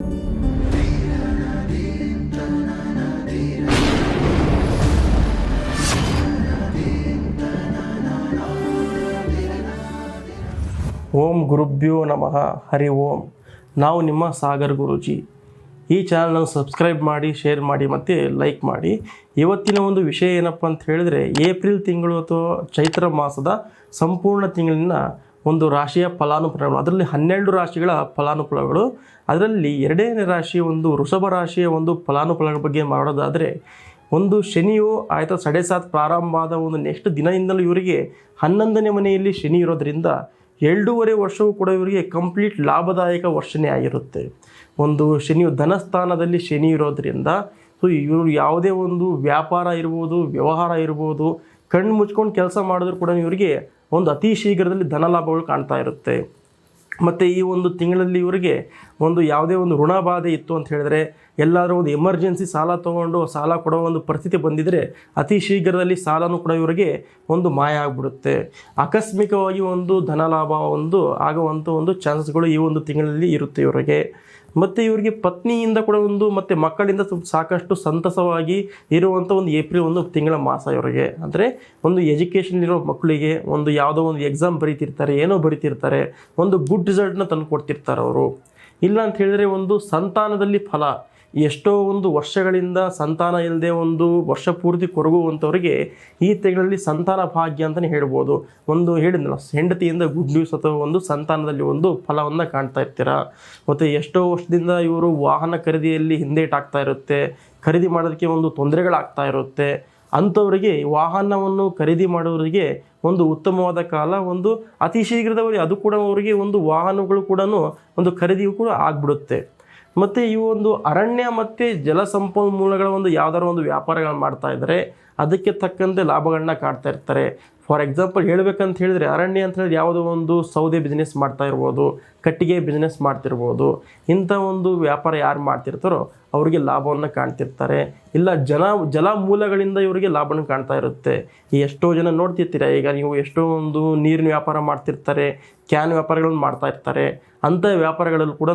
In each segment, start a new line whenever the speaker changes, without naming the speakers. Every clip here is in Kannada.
ಓಂ ಗುರುಭ್ಯೋ ನಮಃ. ಹರಿ ಓಂ. ನಾವು ನಿಮ್ಮ ಸಾಗರ್ ಗುರೂಜಿ. ಈ ಚಾನಲ್ನ ಸಬ್ಸ್ಕ್ರೈಬ್ ಮಾಡಿ, ಶೇರ್ ಮಾಡಿ ಮತ್ತು ಲೈಕ್ ಮಾಡಿ. ಇವತ್ತಿನ ಒಂದು ವಿಷಯ ಏನಪ್ಪ ಅಂತ ಹೇಳಿದರೆ, ಏಪ್ರಿಲ್ ತಿಂಗಳು ಅಥವಾ ಚೈತ್ರ ಮಾಸದ ಸಂಪೂರ್ಣ ತಿಂಗಳಿನ ಒಂದು ರಾಶಿಯ ಫಲಾನುಫಲಗಳು. ಅದರಲ್ಲಿ 12 ರಾಶಿಗಳ ಫಲಾನುಫಲಗಳು. ಅದರಲ್ಲಿ 2ನೇ ರಾಶಿ ಒಂದು ವೃಷಭ ರಾಶಿಯ ಒಂದು ಫಲಾನುಫಲಗಳ ಬಗ್ಗೆ ಮಾಡೋದಾದರೆ, ಒಂದು ಶನಿಯು ಆಯಿತಾ 7.7 ಪ್ರಾರಂಭ ಆದ ಒಂದು ನೆಕ್ಸ್ಟ್ ದಿನದಿಂದಲೂ ಇವರಿಗೆ 11ನೇ ಮನೆಯಲ್ಲಿ ಶನಿ ಇರೋದರಿಂದ 2.5 ವರ್ಷವೂ ಕೂಡ ಇವರಿಗೆ ಕಂಪ್ಲೀಟ್ ಲಾಭದಾಯಕ ವರ್ಷನೇ ಆಗಿರುತ್ತೆ. ಒಂದು ಶನಿಯು ಧನಸ್ಥಾನದಲ್ಲಿ ಶನಿ ಇರೋದರಿಂದ ಇವರು ಯಾವುದೇ ಒಂದು ವ್ಯಾಪಾರ ಇರ್ಬೋದು, ವ್ಯವಹಾರ ಇರ್ಬೋದು, ಕಣ್ಣು ಮುಚ್ಕೊಂಡು ಕೆಲಸ ಮಾಡಿದ್ರು ಕೂಡ ಇವರಿಗೆ ಒಂದು ಅತಿ ಶೀಘ್ರದಲ್ಲಿ ಧನ ಲಾಭಗಳು ಕಾಣ್ತಾ ಇರುತ್ತೆ. ಮತ್ತು ಈ ಒಂದು ತಿಂಗಳಲ್ಲಿ ಇವರಿಗೆ ಒಂದು ಯಾವುದೇ ಒಂದು ಋಣ ಬಾಧೆ ಇತ್ತು ಅಂತ ಹೇಳಿದ್ರೆ, ಎಲ್ಲಾದರೂ ಒಂದು ಎಮರ್ಜೆನ್ಸಿ ಸಾಲ ತೊಗೊಂಡು ಸಾಲ ಕೊಡೋ ಒಂದು ಪರಿಸ್ಥಿತಿ ಬಂದಿದ್ದರೆ ಅತಿ ಶೀಘ್ರದಲ್ಲಿ ಸಾಲನೂ ಕೂಡ ಇವರಿಗೆ ಒಂದು ಮಾಯ ಆಗಿಬಿಡುತ್ತೆ. ಆಕಸ್ಮಿಕವಾಗಿ ಒಂದು ಧನ ಲಾಭ ಆಗುವಂಥ ಒಂದು ಚಾನ್ಸಸ್ಗಳು ಈ ಒಂದು ತಿಂಗಳಲ್ಲಿ ಇರುತ್ತೆ ಇವರಿಗೆ. ಮತ್ತು ಇವರಿಗೆ ಪತ್ನಿಯಿಂದ ಕೂಡ ಮತ್ತು ಮಕ್ಕಳಿಂದ ಸಾಕಷ್ಟು ಸಂತಸವಾಗಿ ಇರುವಂಥ ಒಂದು ಏಪ್ರಿಲ್ ಒಂದು ತಿಂಗಳ ಮಾಸ ಇವರಿಗೆ. ಅಂದರೆ ಒಂದು ಎಜುಕೇಷನ್ ಇರೋ ಮಕ್ಕಳಿಗೆ ಒಂದು ಯಾವುದೋ ಒಂದು ಎಕ್ಸಾಮ್ ಬರೀತಿರ್ತಾರೆ, ಏನೋ ಬರೀತಿರ್ತಾರೆ, ಒಂದು ಗುಡ್ ರಿಸಲ್ಟ್ನ ತಂದು ಕೊಡ್ತಿರ್ತಾರೆ ಅವರು. ಇಲ್ಲ ಅಂತ ಹೇಳಿದರೆ ಒಂದು ಸಂತಾನದಲ್ಲಿ ಫಲ, ಎಷ್ಟೋ ಒಂದು ವರ್ಷಗಳಿಂದ ಸಂತಾನ ಇಲ್ಲದೆ ಒಂದು ವರ್ಷ ಪೂರ್ತಿ ಕೊರಗುವಂಥವ್ರಿಗೆ ಈ ತಿಂಗಳಲ್ಲಿ ಸಂತಾನ ಭಾಗ್ಯ ಅಂತಲೇ ಹೇಳ್ಬೋದು. ಒಂದು ಹೇಳಿದ್ನಲ್ಲ, ಹೆಂಡತಿಯಿಂದ ಗುಡ್ ನ್ಯೂಸ್ ಅಥವಾ ಒಂದು ಸಂತಾನದಲ್ಲಿ ಒಂದು ಫಲವನ್ನು ಕಾಣ್ತಾ ಇರ್ತೀರ. ಮತ್ತು ಎಷ್ಟೋ ವರ್ಷದಿಂದ ಇವರು ವಾಹನ ಖರೀದಿಯಲ್ಲಿ ಹಿಂದೇಟಾಗ್ತಾ ಇರುತ್ತೆ, ಖರೀದಿ ಮಾಡೋದಕ್ಕೆ ಒಂದು ತೊಂದರೆಗಳಾಗ್ತಾ ಇರುತ್ತೆ. ಅಂಥವರಿಗೆ ವಾಹನವನ್ನು ಖರೀದಿ ಮಾಡೋರಿಗೆ ಒಂದು ಉತ್ತಮವಾದ ಕಾಲ, ಒಂದು ಅತಿ ಶೀಘ್ರದವರಿಗೆ ಅದು ಕೂಡ ಅವರಿಗೆ ಒಂದು ವಾಹನಗಳು ಕೂಡ ಒಂದು ಖರೀದಿಯೂ ಕೂಡ ಆಗಿಬಿಡುತ್ತೆ. ಮತ್ತು ಈ ಒಂದು ಅರಣ್ಯ ಮತ್ತು ಜಲ ಸಂಪನ್ಮೂಲಗಳ ಒಂದು ಯಾವ್ದಾರು ಒಂದು ವ್ಯಾಪಾರಗಳನ್ನ ಮಾಡ್ತಾ ಇದ್ದರೆ ಅದಕ್ಕೆ ತಕ್ಕಂತೆ ಲಾಭಗಳನ್ನ ಕಾಡ್ತಾ ಇರ್ತಾರೆ. ಫಾರ್ ಎಕ್ಸಾಂಪಲ್ ಹೇಳಬೇಕಂತ ಹೇಳಿದರೆ, ಅರಣ್ಯ ಅಂತ ಹೇಳಿದ್ರೆ ಯಾವುದೋ ಒಂದು ಸೌದೆ ಬಿಸ್ನೆಸ್ ಮಾಡ್ತಾ ಇರ್ಬೋದು, ಕಟ್ಟಿಗೆ ಬಿಸ್ನೆಸ್ ಮಾಡ್ತಿರ್ಬೋದು. ಇಂಥ ಒಂದು ವ್ಯಾಪಾರ ಯಾರು ಮಾಡ್ತಿರ್ತಾರೋ ಅವರಿಗೆ ಲಾಭವನ್ನು ಕಾಣ್ತಿರ್ತಾರೆ. ಇಲ್ಲ ಜಲ ಮೂಲಗಳಿಂದ ಇವರಿಗೆ ಲಾಭವನ್ನು ಕಾಣ್ತಾ ಇರುತ್ತೆ. ಎಷ್ಟೋ ಜನ ನೋಡ್ತಿರ್ತೀರ, ಈಗ ನೀವು ಎಷ್ಟೋ ಒಂದು ನೀರಿನ ವ್ಯಾಪಾರ ಮಾಡ್ತಿರ್ತಾರೆ, ಕ್ಯಾನ್ ವ್ಯಾಪಾರಗಳನ್ನು ಮಾಡ್ತಾ ಇರ್ತಾರೆ. ಅಂಥ ವ್ಯಾಪಾರಗಳಲ್ಲೂ ಕೂಡ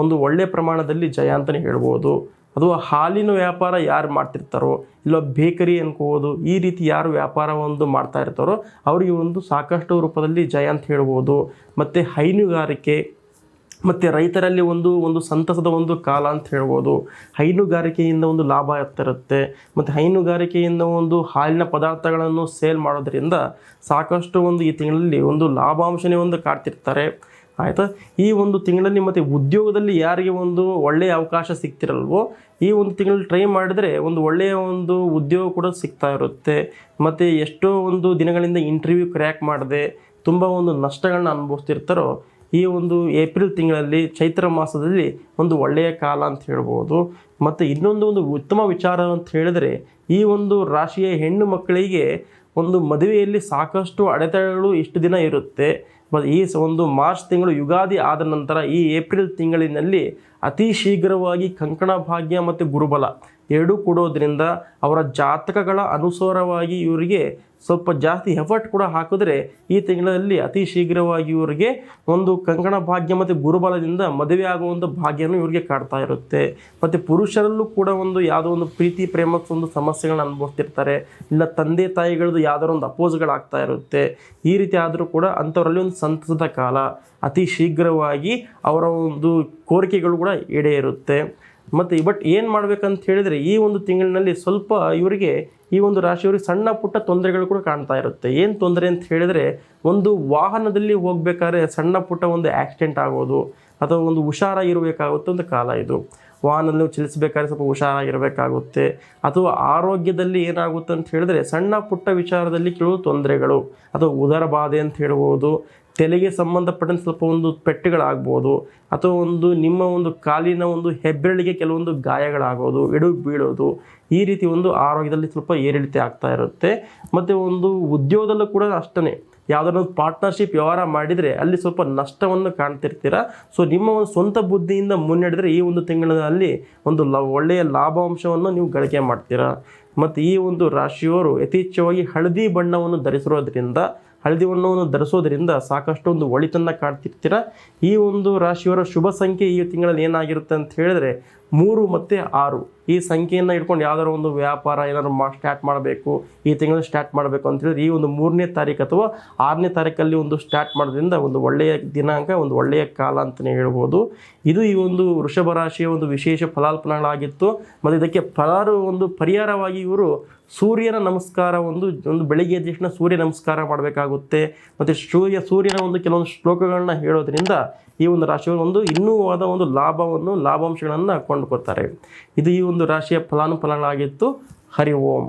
ಒಂದು ಒಳ್ಳೆಯ ಪ್ರಮಾಣದಲ್ಲಿ ಜಯ ಅಂತಲೇ ಹೇಳ್ಬೋದು. ಅಥವಾ ಹಾಲಿನ ವ್ಯಾಪಾರ ಯಾರು ಮಾಡ್ತಿರ್ತಾರೋ, ಇಲ್ಲ ಬೇಕರಿ ಅನ್ಕೋಬೋದು, ಈ ರೀತಿ ಯಾರು ವ್ಯಾಪಾರ ಮಾಡ್ತಾ ಇರ್ತಾರೋ ಅವರಿಗೆ ಒಂದು ಸಾಕಷ್ಟು ರೂಪದಲ್ಲಿ ಜಯ ಅಂತ ಹೇಳ್ಬೋದು. ಮತ್ತು ಹೈನುಗಾರಿಕೆ ಮತ್ತು ರೈತರಲ್ಲಿ ಒಂದು ಸಂತಸದ ಒಂದು ಕಾಲ ಅಂತ ಹೇಳ್ಬೋದು. ಹೈನುಗಾರಿಕೆಯಿಂದ ಒಂದು ಲಾಭ ಆಗ್ತಿರುತ್ತೆ. ಮತ್ತು ಹೈನುಗಾರಿಕೆಯಿಂದ ಒಂದು ಹಾಲಿನ ಪದಾರ್ಥಗಳನ್ನು ಸೇಲ್ ಮಾಡೋದ್ರಿಂದ ಸಾಕಷ್ಟು ಈ ತಿಂಗಳಲ್ಲಿ ಒಂದು ಲಾಭಾಂಶನೇ ಕಾಡ್ತಿರ್ತಾರೆ. ಆಯಿತಾ. ಈ ಒಂದು ತಿಂಗಳಲ್ಲಿ ಮತ್ತು ಉದ್ಯೋಗದಲ್ಲಿ ಯಾರಿಗೆ ಒಂದು ಒಳ್ಳೆಯ ಅವಕಾಶ ಸಿಗ್ತಿರಲ್ವೋ, ಈ ಒಂದು ತಿಂಗಳಲ್ಲಿ ಟ್ರೈ ಮಾಡಿದರೆ ಒಂದು ಒಳ್ಳೆಯ ಒಂದು ಉದ್ಯೋಗ ಕೂಡ ಸಿಗ್ತಾ ಇರುತ್ತೆ. ಮತ್ತು ಎಷ್ಟೋ ಒಂದು ದಿನಗಳಿಂದ ಇಂಟರ್ವ್ಯೂ ಕ್ರ್ಯಾಕ್ ಮಾಡದೆ ತುಂಬ ಒಂದು ನಷ್ಟಗಳನ್ನ ಅನುಭವಿಸ್ತಿರ್ತಾರೋ ಈ ಒಂದು ಏಪ್ರಿಲ್ ತಿಂಗಳಲ್ಲಿ ಚೈತ್ರ ಮಾಸದಲ್ಲಿ ಒಂದು ಒಳ್ಳೆಯ ಕಾಲ ಅಂತ ಹೇಳ್ಬೋದು. ಮತ್ತು ಇನ್ನೊಂದು ಉತ್ತಮ ವಿಚಾರ ಅಂತ ಹೇಳಿದರೆ, ಈ ಒಂದು ರಾಶಿಯ ಹೆಣ್ಣು ಮಕ್ಕಳಿಗೆ ಒಂದು ಮದುವೆಯಲ್ಲಿ ಸಾಕಷ್ಟು ಅಡೆತಡೆಗಳು ಇಷ್ಟು ದಿನ ಇರುತ್ತೆ. ಈ ಒಂದು ಮಾರ್ಚ್ ತಿಂಗಳು ಯುಗಾದಿ ಆದ ನಂತರ ಈ ಏಪ್ರಿಲ್ ತಿಂಗಳಿನಲ್ಲಿ ಅತಿ ಶೀಘ್ರವಾಗಿ ಕಂಕಣ ಭಾಗ್ಯ ಮತ್ತು ಗುರುಬಲ ಎರಡೂ ಕೊಡೋದ್ರಿಂದ ಅವರ ಜಾತಕಗಳ ಅನುಸಾರವಾಗಿ ಇವರಿಗೆ ಸ್ವಲ್ಪ ಜಾಸ್ತಿ ಎಫರ್ಟ್ ಕೂಡ ಹಾಕಿದ್ರೆ ಈ ತಿಂಗಳಲ್ಲಿ ಅತಿ ಶೀಘ್ರವಾಗಿ ಇವರಿಗೆ ಒಂದು ಕಂಕಣ ಭಾಗ್ಯ ಮತ್ತು ಗುರುಬಲದಿಂದ ಮದುವೆ ಆಗುವಂಥ ಭಾಗ್ಯನೂ ಇವರಿಗೆ ಕಾಡ್ತಾ ಇರುತ್ತೆ. ಮತ್ತು ಪುರುಷರಲ್ಲೂ ಕೂಡ ಯಾವುದೋ ಒಂದು ಪ್ರೀತಿ ಪ್ರೇಮ ಸಮಸ್ಯೆಗಳನ್ನ ಅನುಭವಿಸ್ತಿರ್ತಾರೆ. ಇಲ್ಲ ತಂದೆ ತಾಯಿಗಳದ್ದು ಯಾವ್ದಾದ್ರು ಒಂದು ಅಪೋಸ್ಗಳಾಗ್ತಾ ಇರುತ್ತೆ. ಈ ರೀತಿ ಆದರೂ ಕೂಡ ಅಂಥವರಲ್ಲಿ ಒಂದು ಸಂತಸದ ಕಾಲ, ಅತಿ ಶೀಘ್ರವಾಗಿ ಅವರ ಒಂದು ಕೋರಿಕೆಗಳು ಕೂಡ ಈಡೇರುತ್ತೆ. ಮತ್ತು ಏನು ಮಾಡಬೇಕಂತ ಹೇಳಿದರೆ, ಈ ಒಂದು ತಿಂಗಳಿನಲ್ಲಿ ಸ್ವಲ್ಪ ಇವರಿಗೆ ಈ ಒಂದು ರಾಶಿಯವರಿಗೆ ಸಣ್ಣ ಪುಟ್ಟ ತೊಂದರೆಗಳು ಕೂಡ ಕಾಣ್ತಾ ಇರುತ್ತೆ. ಏನು ತೊಂದರೆ ಅಂತ ಹೇಳಿದರೆ, ಒಂದು ವಾಹನದಲ್ಲಿ ಹೋಗಬೇಕಾದ್ರೆ ಸಣ್ಣ ಪುಟ್ಟ ಒಂದು ಆಕ್ಸಿಡೆಂಟ್ ಆಗೋದು ಅಥವಾ ಒಂದು ಹುಷಾರಾಗಿರಬೇಕಾಗುತ್ತೆ ಒಂದು ಕಾಲ ಇದು. ವಾಹನದಲ್ಲಿ ಚಲಿಸಬೇಕಾದ್ರೆ ಸ್ವಲ್ಪ ಹುಷಾರಾಗಿರಬೇಕಾಗುತ್ತೆ. ಅಥವಾ ಆರೋಗ್ಯದಲ್ಲಿ ಏನಾಗುತ್ತೆ ಅಂತ ಹೇಳಿದ್ರೆ ಸಣ್ಣ ಪುಟ್ಟ ವಿಚಾರದಲ್ಲಿ ಕೆಲವು ತೊಂದರೆಗಳು ಅಥವಾ ಉದರ ಬಾಧೆ ಅಂತ ಹೇಳ್ಬೋದು. ತಲೆಗೆ ಸಂಬಂಧಪಟ್ಟಂತೆ ಸ್ವಲ್ಪ ಒಂದು ಪೆಟ್ಟುಗಳಾಗ್ಬೋದು. ಅಥವಾ ನಿಮ್ಮ ಕಾಲಿನ ಹೆಬ್ಬೆರಳಿಗೆ ಕೆಲವೊಂದು ಗಾಯಗಳಾಗೋದು, ಎಡು ಬೀಳೋದು, ಈ ರೀತಿ ಆರೋಗ್ಯದಲ್ಲಿ ಸ್ವಲ್ಪ ಏರಿಳಿತ ಆಗ್ತಾ ಇರುತ್ತೆ. ಮತ್ತು ಉದ್ಯೋಗದಲ್ಲೂ ಕೂಡ ಅಷ್ಟೇ, ಯಾವುದಾದ್ರು ಪಾರ್ಟ್ನರ್ಶಿಪ್ ವ್ಯವಹಾರ ಮಾಡಿದರೆ ಅಲ್ಲಿ ಸ್ವಲ್ಪ ನಷ್ಟವನ್ನು ಕಾಣ್ತಿರ್ತೀರ. ಸೊ ನಿಮ್ಮ ಸ್ವಂತ ಬುದ್ಧಿಯಿಂದ ಮುನ್ನಡೆದರೆ ಈ ತಿಂಗಳಲ್ಲಿ ಒಳ್ಳೆಯ ಲಾಭಾಂಶವನ್ನು ನೀವು ಗಳಿಕೆ ಮಾಡ್ತೀರಾ. ಮತ್ತು ಈ ರಾಶಿಯವರು ಯಥೇಚ್ಛವಾಗಿ ಹಳದಿ ಬಣ್ಣವನ್ನು ಧರಿಸಿರೋದ್ರಿಂದ ಹಳದಿ ಬಣ್ಣವನ್ನು ಧರಿಸೋದ್ರಿಂದ ಸಾಕಷ್ಟು ಒಂದು ಒಳಿತನ್ನು ಕಾಡ್ತಿರ್ತೀರ. ಈ ಒಂದು ರಾಶಿಯವರ ಶುಭ ಸಂಖ್ಯೆ ಈ ತಿಂಗಳಲ್ಲಿ ಏನಾಗಿರುತ್ತೆ ಅಂತ ಹೇಳಿದ್ರೆ 3 ಮತ್ತು 6. ಈ ಸಂಖ್ಯೆಯನ್ನು ಇಟ್ಕೊಂಡು ಯಾವ್ದಾದ್ರು ಒಂದು ವ್ಯಾಪಾರ ಏನಾದ್ರು ಸ್ಟಾರ್ಟ್ ಮಾಡಬೇಕು, ಈ ತಿಂಗಳು ಸ್ಟಾರ್ಟ್ ಮಾಡಬೇಕು ಅಂತ ಹೇಳಿದ್ರೆ ಈ ಒಂದು 3ನೇ ತಾರೀಕು ಅಥವಾ 6ನೇ ತಾರೀಕಲ್ಲಿ ಒಂದು ಸ್ಟಾರ್ಟ್ ಮಾಡೋದ್ರಿಂದ ಒಂದು ಒಳ್ಳೆಯ ದಿನಾಂಕ, ಒಂದು ಒಳ್ಳೆಯ ಕಾಲ ಅಂತಲೇ ಹೇಳ್ಬೋದು. ಇದು ಈ ಒಂದು ವೃಷಭ ರಾಶಿಯ ಒಂದು ವಿಶೇಷ ಫಲಾಫಲಗಳಾಗಿತ್ತು. ಮತ್ತು ಇದಕ್ಕೆ ಒಂದು ಪರಿಹಾರವಾಗಿ ಇವರು ಸೂರ್ಯನ ನಮಸ್ಕಾರ ಒಂದು ಬೆಳಿಗ್ಗೆ ಎದ್ದ ತಕ್ಷಣ ಸೂರ್ಯ ನಮಸ್ಕಾರ ಮಾಡಬೇಕಾಗುತ್ತೆ. ಮತ್ತು ಸೂರ್ಯನ ಒಂದು ಕೆಲವೊಂದು ಶ್ಲೋಕಗಳನ್ನ ಹೇಳೋದ್ರಿಂದ ಈ ಒಂದು ರಾಶಿಯವರು ಒಂದು ಇನ್ನೂ ಆದ ಒಂದು ಲಾಭಾಂಶಗಳನ್ನು ಕೊಂಡುಕೊತಾರೆ. ಇದು ಈ ಒಂದು ರಾಶಿಯ ಫಲಾನುಫಲಗಳಾಗಿತ್ತು. ಹರಿ ಓಂ.